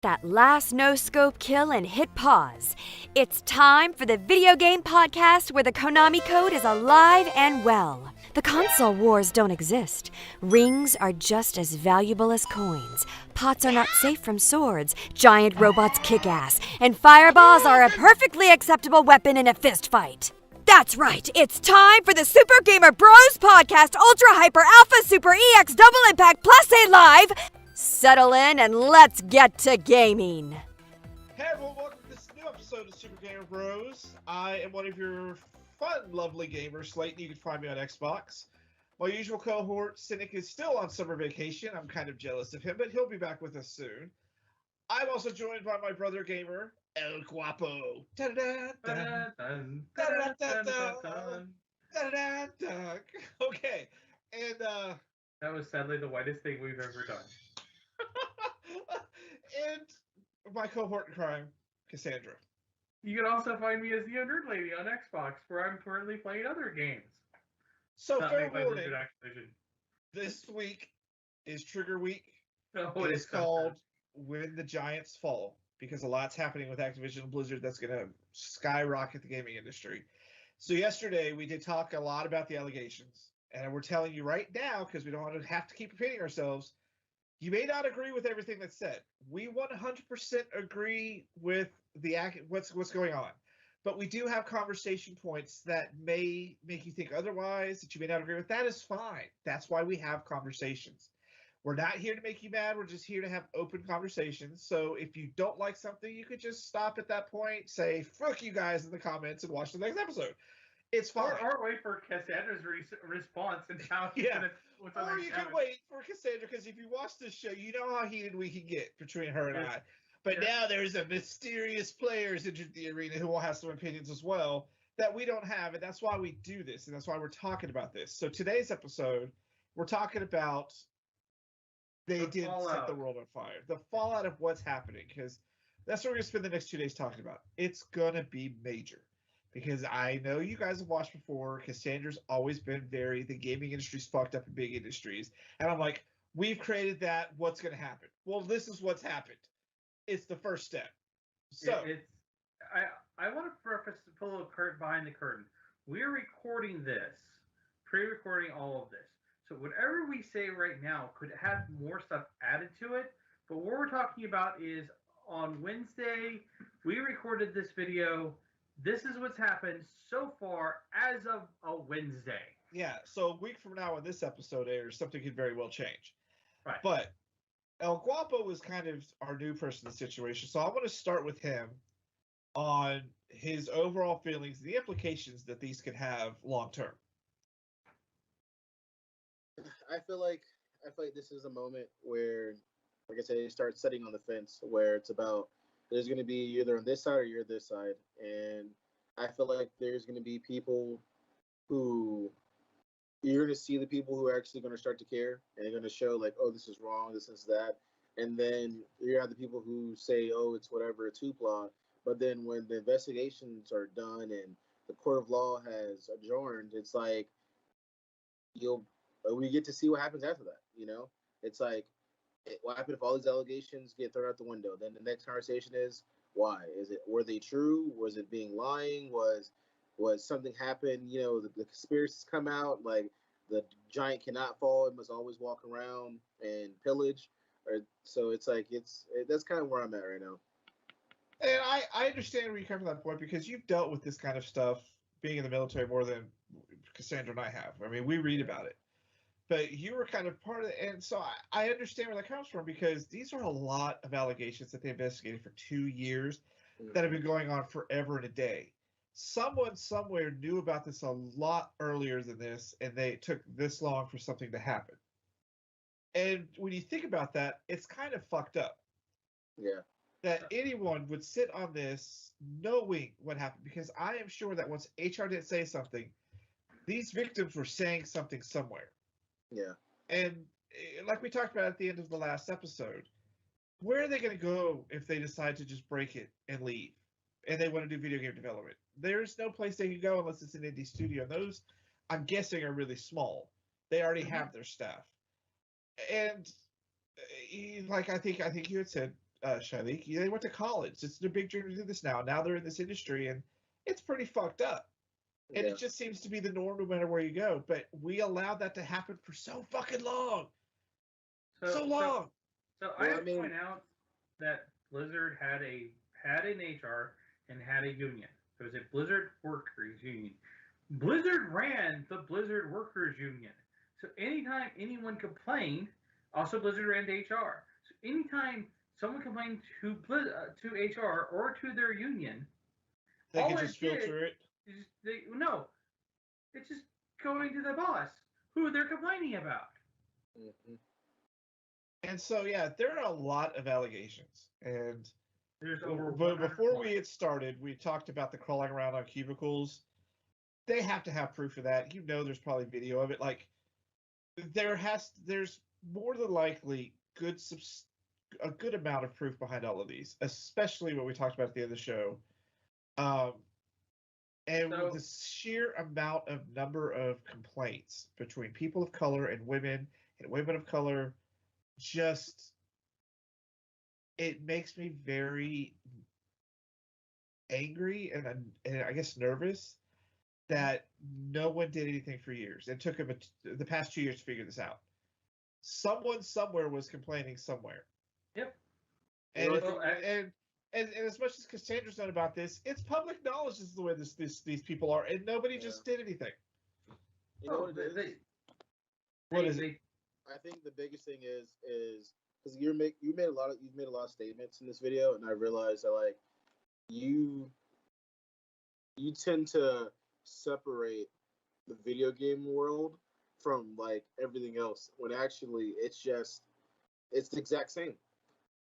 That last no-scope kill and hit pause. It's time for the video game podcast where the Konami code is alive and well. The console wars don't exist. Rings are just as valuable as coins. Pots are not safe from swords. Giant robots kick ass. And fireballs are a perfectly acceptable weapon in a fist fight. That's right, it's time for the Super Gamer Bros Podcast Ultra Hyper Alpha Super EX Double Impact Plus A Live. Settle in and let's get to gaming. Hey everyone, welcome to this new episode of Super Gamer Bros. I am one of your fun, lovely gamers, Slayton. You can find me on Xbox. My usual cohort, Cynic, is still on summer vacation. I'm kind of jealous of him, but he'll be back with us soon. I'm also joined by my brother gamer, El Guapo. Okay, and that was sadly the whitest thing we've ever done. And my cohort in crime, Cassandra. You can also find me as the Nerd Lady on Xbox, where I'm currently playing other games. So fair warning, this week is Trigger Week. It is called When the Giants Fall, because a lot's happening with Activision and Blizzard that's going to skyrocket the gaming industry. So yesterday we did talk a lot about the allegations, and we're telling you right now, because we don't want to have to keep repeating ourselves, you may not agree with everything that's said. We 100% agree with what's going on. But we do have conversation points that may make you think otherwise, that you may not agree with. That is fine. That's why we have conversations. We're not here to make you mad. We're just here to have open conversations. So if you don't like something, you could just stop at that point, say, fuck you guys in the comments, and watch the next episode. It's fine. Or wait for Cassandra's response and how she's going to... Or you can wait for Cassandra, because if you watch this show, you know how heated we can get between her and I. But now there's a mysterious players entered the arena who will have some opinions as well that we don't have, and that's why we do this, and that's why we're talking about this. So today's episode, we're talking about they did set the world on fire. The fallout of what's happening, because that's what we're going to spend the next 2 days talking about. It's going to be major. Because I know you guys have watched before. Cassandra's always been the gaming industry's fucked up in big industries. And I'm like, we've created that. What's going to happen? Well, this is what's happened. It's the first step. So I want to preface to pull a little curtain behind the curtain. We're recording this, pre-recording all of this. So whatever we say right now could have more stuff added to it. But what we're talking about is on Wednesday, we recorded this video. This is what's happened so far as of a Wednesday. Yeah, so a week from now when this episode airs, something could very well change. Right. But El Guapo was kind of our new person in the situation, so I want to start with him on his overall feelings and the implications that these could have long term. I feel like this is a moment where, like I said, you start setting on the fence where it's about there's going to be either on this side or you're this side. And I feel like there's going to be people who you're going to see the people who are actually going to start to care and they're going to show like, oh, this is wrong, this is that. And then you have the people who say, oh, it's whatever, it's hoopla. But then when the investigations are done and the court of law has adjourned, it's like we get to see what happens after that. You know, it's like, what happened if all these allegations get thrown out the window? Then the next conversation is why? Were they true? Was it being lying? Was something happen? You know, the conspiracies come out like the giant cannot fall; it must always walk around and pillage. So it's like that's kind of where I'm at right now. And I understand where you come from that point because you've dealt with this kind of stuff being in the military more than Cassandra and I have. I mean, we read about it. But you were kind of part of it, and so I understand where that comes from because these are a lot of allegations that they investigated for 2 years that have been going on forever and a day. Someone somewhere knew about this a lot earlier than this, and they took this long for something to happen. And when you think about that, it's kind of fucked up. Yeah. That anyone would sit on this knowing what happened, because I am sure that once HR didn't say something, these victims were saying something somewhere. Yeah. And like we talked about at the end of the last episode, where are they going to go if they decide to just break it and leave and they want to do video game development? There's no place they can go unless it's an indie studio. And those, I'm guessing, are really small. They already have their staff. And like I think you had said, Shalik. They went to college. It's their big dream to do this now. Now they're in this industry, and it's pretty fucked up. And Yeah. it just seems to be the norm no matter where you go. But we allowed that to happen for so fucking long. So long. So I have to point out that Blizzard had an HR and had a union. There was a Blizzard Workers Union. Blizzard ran the Blizzard Workers Union. So anytime anyone complained, also Blizzard ran to HR. So anytime someone complained to HR or to their union, they can just filter it. It's just going to the boss who they're complaining about. Mm-hmm. And so, yeah, there are a lot of allegations. And there's over. But before we get started, we talked about the crawling around on cubicles. They have to have proof of that. There's probably video of it. Like, there's more than likely a good amount of proof behind all of these, especially what we talked about at the end of the show. And with the sheer number of complaints between people of color and women of color, just it makes me very angry and I guess nervous that no one did anything for years. It took them the past 2 years to figure this out. Someone somewhere was complaining somewhere. Yep. And as much as Cassandra's known about this, it's public knowledge. This is the way these people are, and nobody just did anything. You know what it is? What is it? I think the biggest thing is because you've made a lot of statements in this video, and I realized that like you tend to separate the video game world from like everything else when actually it's the exact same.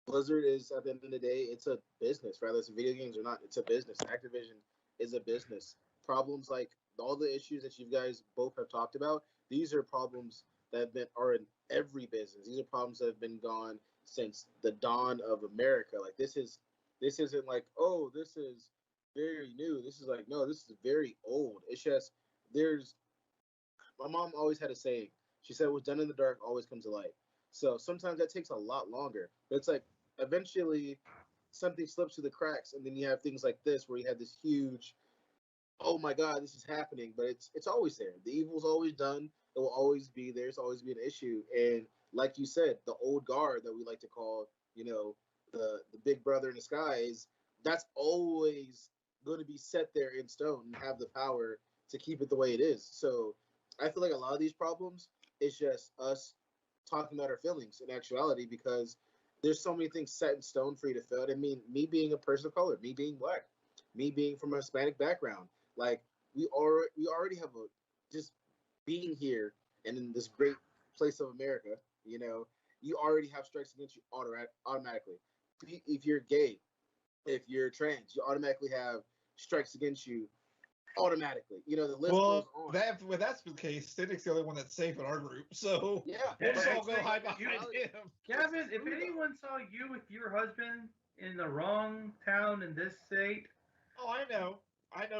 Blizzard is, at the end of the day, it's a business, whether it's video games or not. It's a business. Activision is a business. Problems like all the issues that you guys both have talked about, these are problems that are in every business. These are problems that have been gone since the dawn of America. Like this isn't like, oh, this is very new. This is like, no, this is very old. It's just my mom always had a saying. She said, "What's done in the dark always comes to light." So sometimes that takes a lot longer. But it's like eventually something slips through the cracks, and then you have things like this where you have this huge, oh my God, this is happening. But it's always there. The evil's always done. It will always be there. It's always be an issue. And like you said, the old guard that we like to call, the big brother in the skies, that's always going to be set there in stone and have the power to keep it the way it is. So I feel like a lot of these problems, it's just us talking about our feelings in actuality, because there's so many things set in stone for you to feel. I mean, me being a person of color, me being black, me being from a Hispanic background, like we already have just being here and in this great place of America, you already have strikes against you automatically. If you're gay, if you're trans, you automatically have strikes against you automatically. The list goes on. That's the case. Cynnic's the only one that's safe in our group, so yeah, we'll just all go hide behind him. Kevin, if anyone saw you with your husband in the wrong town in this state, oh, I know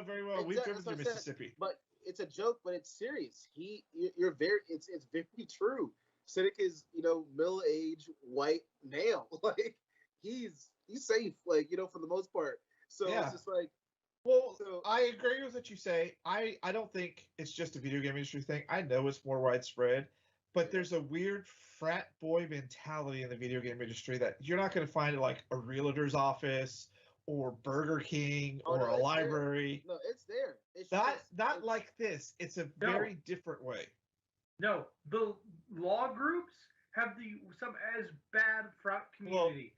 very well. We've driven through Mississippi, but it's a joke, but it's serious. You're very, it's very true. Cynic is, middle-aged white male. Like he's safe, like, for the most part. So yeah. It's just like, well, I agree with what you say. I don't think it's just a video game industry thing. I know it's more widespread, but there's a weird frat boy mentality in the video game industry that you're not going to find at like a realtor's office or Burger King or a library. There. No, it's there. It's not like this. It's a very different way. No, the law groups have some as bad frat community.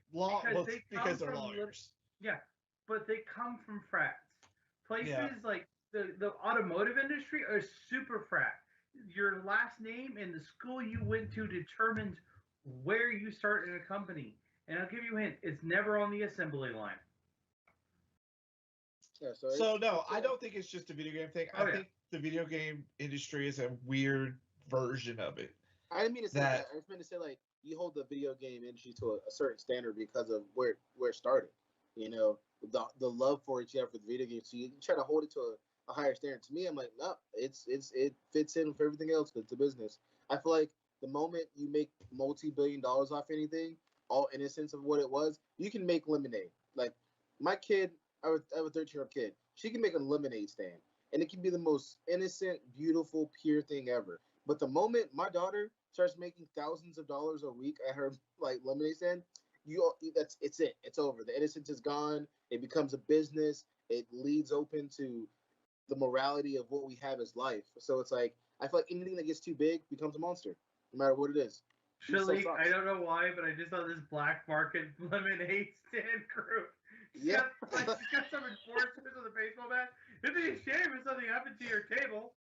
Because they're lawyers. Yeah, but they come from frats. Places like the automotive industry are super frat. Your last name and the school you went to determines where you start in a company. And I'll give you a hint, it's never on the assembly line. Yeah, so no, I don't think it's just a video game thing. I think the video game industry is a weird version of it. I didn't mean to say that. I just meant to say, like, you hold the video game industry to a certain standard because of where it started. The love for it you have for the video game. So you try to hold it to a higher standard. To me, I'm like, no, it fits in with everything else because it's a business. I feel like the moment you make multi-billion dollars off anything, all innocence of what it was, you can make lemonade. Like my kid, I have a 13-year-old kid. She can make a lemonade stand, and it can be the most innocent, beautiful, pure thing ever. But the moment my daughter starts making thousands of dollars a week at her like lemonade stand, it's it. It's over. The innocence is gone. It becomes a business. It leads open to the morality of what we have as life. So it's like I feel like anything that gets too big becomes a monster, no matter what it is. Shalik, I don't know why, but I just saw this black market lemonade stand group. She's got some enforcers with a baseball bat. It'd be a shame if something happened to your table.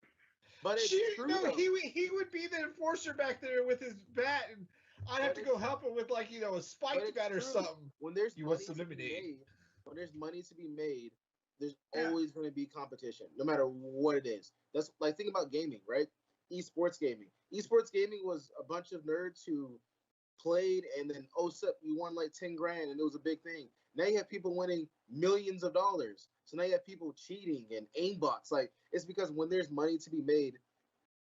But it's true. No, he would be the enforcer back there with his bat, and I'd have to go help him with like a spiked bat or something. When there's you money want some to be lemonade? made, when there's money to be made, there's always going to be competition, no matter what it is. That's like think about gaming, right? Esports gaming. Esports gaming was a bunch of nerds who played, and then you won like 10 grand, and it was a big thing. Now you have people winning millions of dollars. So now you have people cheating and aimbots. Like it's because when there's money to be made,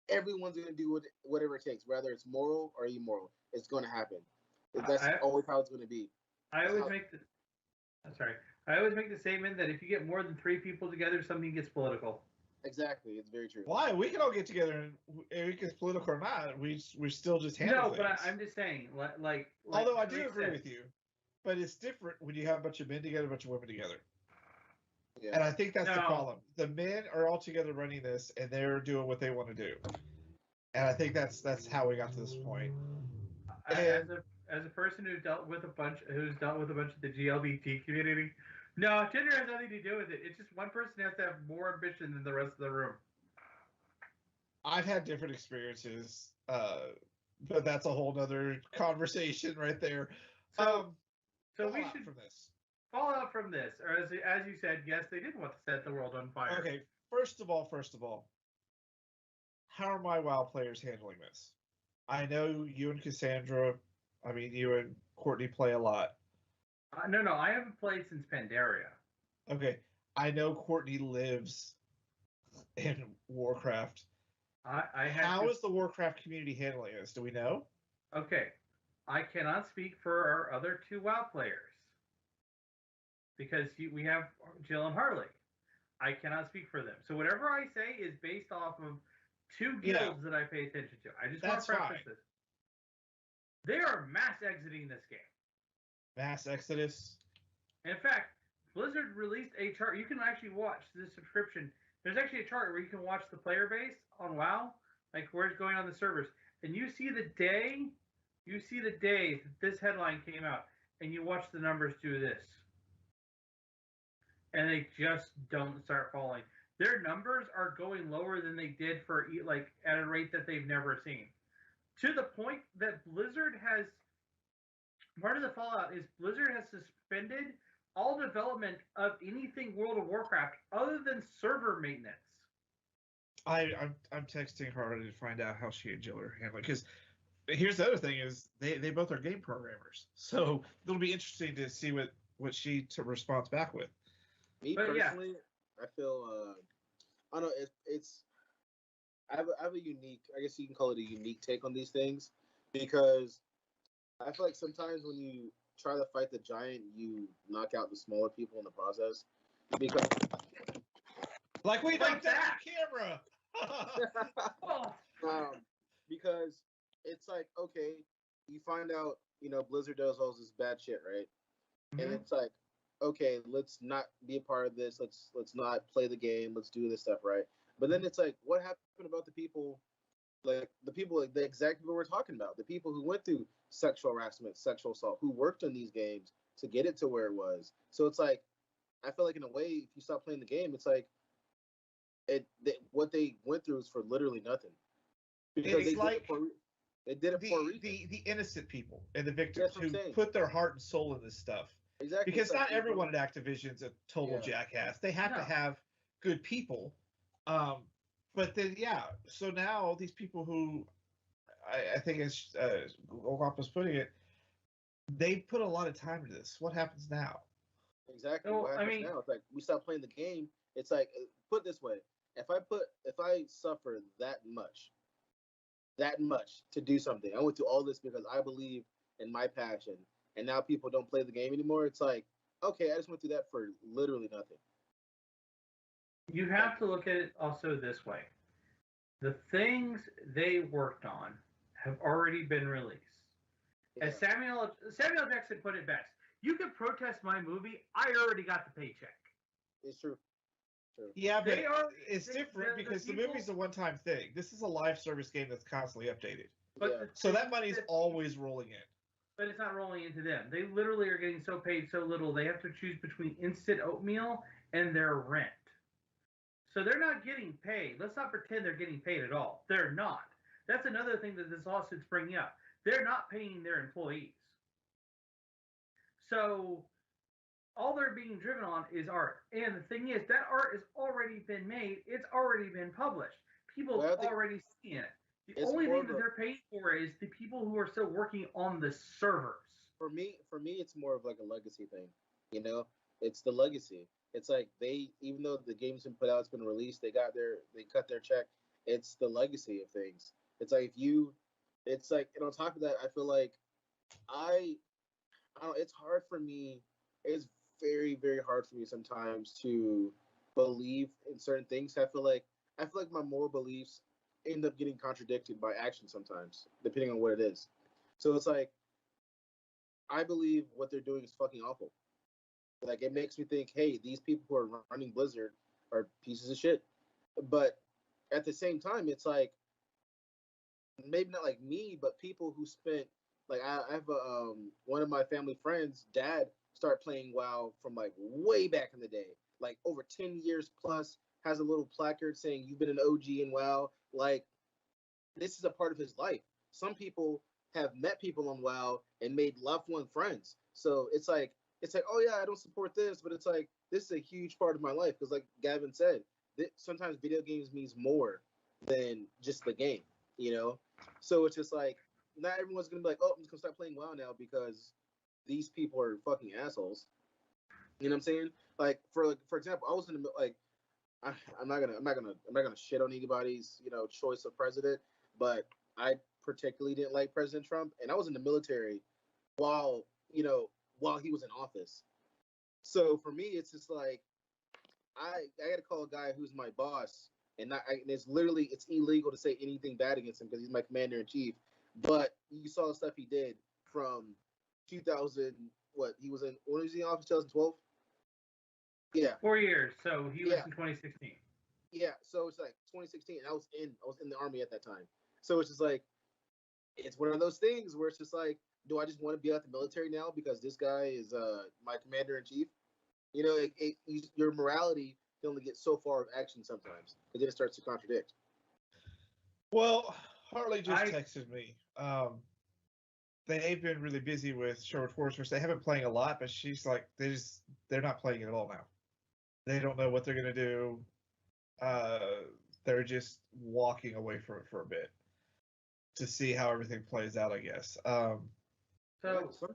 everyone's going to do whatever it takes, whether it's moral or immoral. It's going to happen. That's always how it's going to be. I always make the statement that if you get more than 3 people together, something gets political. Exactly, it's very true. Why? We can all get together, and we can political or not. We still just handle things. No, but I'm just saying, like although I do agree with you, but it's different when you have a bunch of men together, a bunch of women together. Yeah. And I think that's the problem. The men are all together running this, and they're doing what they want to do. And I think that's how we got to this point. As a person who's dealt with a bunch of the GLBT community, no, gender has nothing to do with it. It's just one person has to have more ambition than the rest of the room. I've had different experiences, but that's a whole other conversation right there. So we should fall out from this, or as you said, yes, they did want to set the world on fire. Okay, first of all, how are my WoW players handling this? I know you and Cassandra, you and Courtney play a lot. No, I haven't played since Pandaria. Okay, I know Courtney lives in Warcraft. How is the Warcraft community handling this? Do we know? Okay, I cannot speak for our other 2 WoW players because we have Jill and Harley. I cannot speak for them. So whatever I say is based off of 2 guilds that I pay attention to. I just want to preface this. They are mass exiting this game. Mass exodus. In fact, Blizzard released a chart. You can actually watch the subscription. There's actually a chart where you can watch the player base on WoW, like where it's going on the servers, and you see the day that this headline came out, and you watch the numbers do this, and they just don't start falling. Their numbers are going lower than they did for at a rate that they've never seen, to the point that Blizzard has. Part of the fallout is Blizzard has suspended all development of anything World of Warcraft other than server maintenance. I'm texting Harley to find out how she and Jill are handling, because here's the other thing is they both are game programmers, so it'll be interesting to see what she responds back with. Me personally, I feel I don't know. It's I have a unique, I guess you can call it a unique take on these things, because I feel like sometimes when you try to fight the giant, you knock out the smaller people in the process. Because like we knocked out the camera. Because it's like, okay, you find out, Blizzard does all this bad shit, right? Mm-hmm. And it's like, okay, let's not be a part of this. Let's not play the game. Let's do this stuff, right? But then it's like, what happened about the people? The exact people we're talking about, the people who went through sexual harassment, sexual assault, who worked on these games to get it to where it was. So it's like, I feel like in a way, if you stop playing the game, it's like, what they went through is for literally nothing. Because they did it for the innocent people and the victims who put their heart and soul in this stuff. Exactly. Because not everyone at Activision's a total jackass. They have to have good people. But then, so now these people who, I think as Olaf was putting it, they put a lot of time into this. What happens now? Exactly. What happens now? It's like we stop playing the game. It's like, put it this way: if I suffer that much to do something, I went through all this because I believe in my passion, and now people don't play the game anymore. It's like, okay, I just went through that for literally nothing. You have to look at it also this way. The things they worked on have already been released. Yeah. As Samuel Jackson put it best, you can protest my movie, I already got the paycheck. It's true. Yeah, but it's different because the movie's a one-time thing. This is a live service game that's constantly updated. But so that money's always rolling in. But it's not rolling into them. They literally are getting so paid so little, they have to choose between instant oatmeal and their rent. So they're not getting paid. Let's not pretend they're getting paid at all. They're not. That's another thing that this lawsuit's bringing up. They're not paying their employees. So all they're being driven on is art. And the thing is, that art has already been made. It's already been published. People have already seen it. The only thing that they're paying for is the people who are still working on the servers. For me, it's more of like a legacy thing. You know, it's the legacy. It's like even though the game's been put out, it's been released, they cut their check. It's the legacy of things. It's like and on top of that, I feel like I don't know, it's hard for me. It's very, very hard for me sometimes to believe in certain things. I feel like my moral beliefs end up getting contradicted by action sometimes, depending on what it is. So it's like, I believe what they're doing is fucking awful. Like, it makes me think, hey, these people who are running Blizzard are pieces of shit. But at the same time, it's like, maybe not like me, but people who spent, like, I have one of my family friends' dad started playing WoW from like way back in the day, like over 10 years plus, has a little placard saying you've been an OG in WoW. Like, this is a part of his life. Some people have met people on WoW and made lifelong friends. So it's like, oh yeah, I don't support this, but it's like, this is a huge part of my life. Because like Gavin said, sometimes video games means more than just the game, you know? So it's just like, not everyone's going to be like, oh, I'm just going to start playing WoW now because these people are fucking assholes. You know what I'm saying? Like, for example, I was in the, like, I'm not gonna shit on anybody's, you know, choice of president, but I particularly didn't like President Trump, and I was in the military while he was in office. So for me, it's just like I got to call a guy who's my boss, and it's illegal to say anything bad against him because he's my commander in chief. But you saw the stuff he did from 2000. When was he in office? 2012. Yeah. 4 years. So he was in 2016. Yeah. So it's like 2016. And I was in the Army at that time. So it's just like, it's one of those things where it's just like, do I just want to be out the military now because this guy is my commander in chief? You know, your morality can only get so far of action sometimes, and then it starts to contradict. Well, Harley just texted me. They've been really busy with Sherwood Forest, which they haven't been playing a lot, but she's like, they're not playing it at all now. They don't know what they're going to do. They're just walking away from it for a bit to see how everything plays out, I guess. So some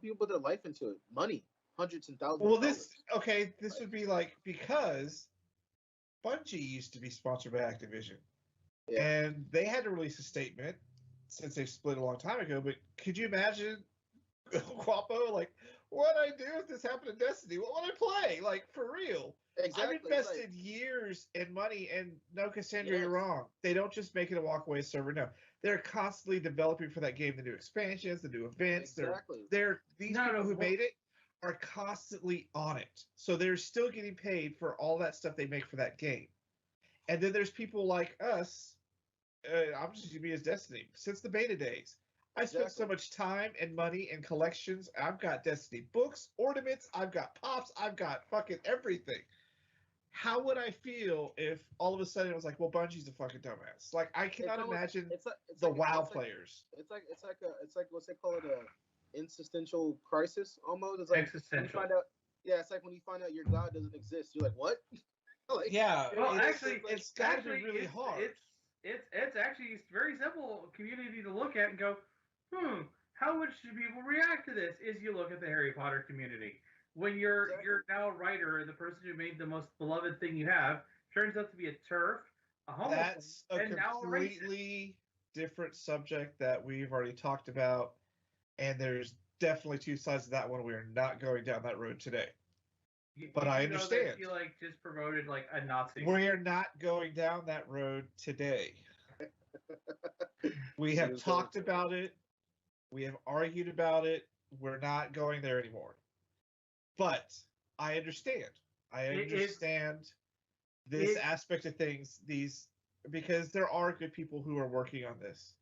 people put their life into it. Money, hundreds and thousands. Well, this would be like, because Bungie used to be sponsored by Activision, and they had to release a statement since they split a long time ago. But could you imagine, Guapo, like, what I do if this happened in Destiny? What would I play? Like, for real. Exactly. I've invested years and money, and no, Cassandra, you're wrong. They don't just make it a walkaway server. No, they're constantly developing for that game the new expansions, the new events. Exactly. These people who made it are constantly on it, so they're still getting paid for all that stuff they make for that game. And then there's people like us. I'm just using me as Destiny since the beta days. I spent so much time and money and collections. I've got Destiny books, ornaments. I've got pops. I've got fucking everything. How would I feel if all of a sudden it was like, well, Bungie's a fucking dumbass? Like, I cannot imagine the WoW players. It's like what's they call it, a existential crisis almost. It's like existential. It's like when you find out your god doesn't exist. You're like, what? Like, well, it's got to be really hard. It's actually very simple community to look at and go, how would people react to this? Is you look at the Harry Potter community. When you're now a writer and the person who made the most beloved thing you have turns out to be a TERF, a homophobe, that's a completely different subject that we've already talked about. And there's definitely two sides of that one. We are not going down that road today. But I Know understand. that he like just promoted like a Nazi. We are not going down that road today. We have talked about it. We have argued about it. We're not going there anymore. But I understand. I understand this aspect of things. Because there are good people who are working on this,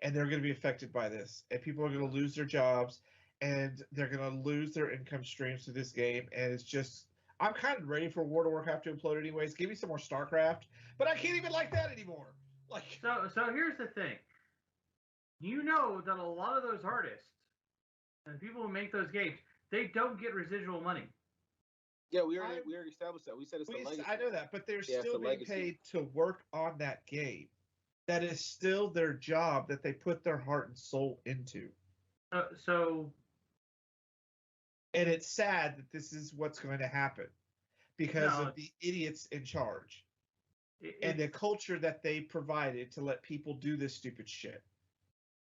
and they're going to be affected by this, and people are going to lose their jobs, and they're going to lose their income streams to this game, and it's just. I'm kind of ready for World of Warcraft to implode anyways. Give me some more StarCraft, but I can't even like that anymore. Like so here's the thing. You know that a lot of those artists and people who make those games, they don't get residual money. Yeah, we already established that. We said it's the legacy. I know that, but they're still being paid to work on that game. That is still their job that they put their heart and soul into. And it's sad that this is what's going to happen because of the idiots in charge and the culture that they provided to let people do this stupid shit.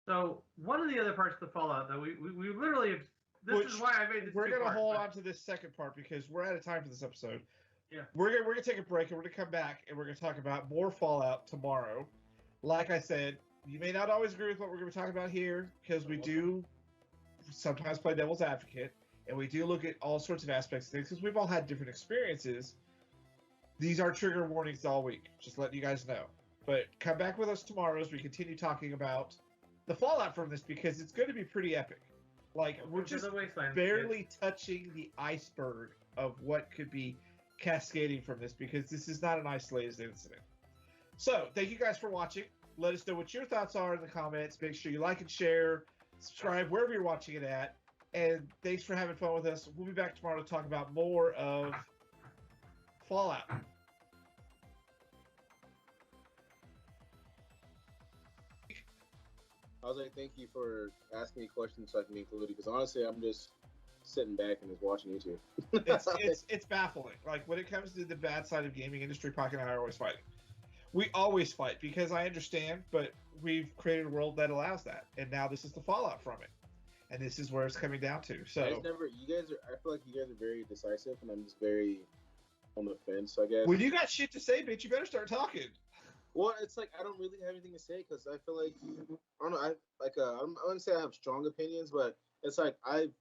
So one of the other parts of the Fallout that we literally have. This is why I made this. We're going to hold on to this second part because we're out of time for this episode. Yeah. We're gonna take a break and we're gonna come back and we're gonna talk about more Fallout tomorrow. Like I said, you may not always agree with what we're gonna talk about here because we do sometimes play devil's advocate and we do look at all sorts of aspects of things because we've all had different experiences. These are trigger warnings all week. Just letting you guys know. But come back with us tomorrow as we continue talking about the fallout from this because it's going to be pretty epic. Like we're just barely touching the iceberg of what could be cascading from this because this is not an isolated incident. So thank you guys for watching. Let us know what your thoughts are in the comments. Make sure you like and share, subscribe wherever you're watching it at. And thanks for having fun with us. We'll be back tomorrow to talk about more of Fallout. I was like, thank you for asking me questions so I can be included because honestly, I'm just sitting back and just watching YouTube. it's baffling. Like when it comes to the bad side of gaming industry, Pocket and I are always fighting. We always fight because I understand, but we've created a world that allows that, and now this is the fallout from it, and this is where it's coming down to. So I feel like you guys are very decisive, and I'm just very on the fence. I guess when you got shit to say, bitch, you better start talking. Well, it's like I don't really have anything to say because I feel like I don't know. I wouldn't say I have strong opinions, but it's like I've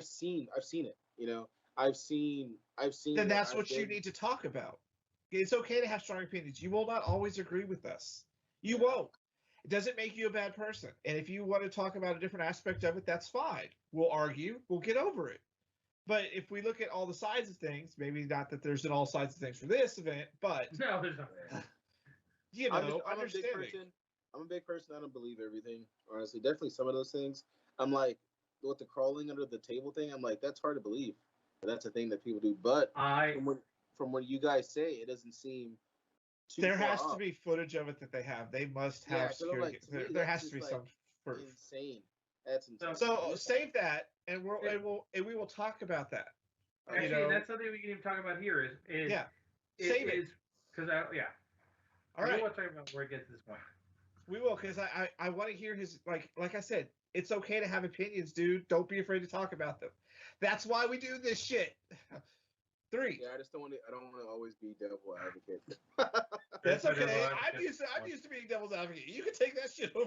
seen it. You know, I've seen. Then that's what you need to talk about. It's okay to have strong opinions. You will not always agree with us. You won't. It doesn't make you a bad person. And if you want to talk about a different aspect of it, that's fine. We'll argue. We'll get over it. But if we look at all the sides of things, maybe not that there's an all sides of things for this event, but no, there's not. You know, I'm a big person. I'm a big person. I don't believe everything. Honestly, definitely some of those things. I'm like with the crawling under the table thing. I'm like that's hard to believe, but that's a thing that people do. But from what you guys say, it doesn't seem too there far has off. to be footage of it that they have. They must have security. Like, there has to be some proof. Insane. That's insane. So save that, and we will talk about that. Actually, that's something we can even talk about here. Is save it because All right. We'll talk about where it gets to this point. We will, because I want to hear his like I said, it's okay to have opinions, dude. Don't be afraid to talk about them. That's why we do this shit. 3. Yeah, I don't want to always be devil advocate. That's okay. I'm used to being devil's advocate. You can take that shit over.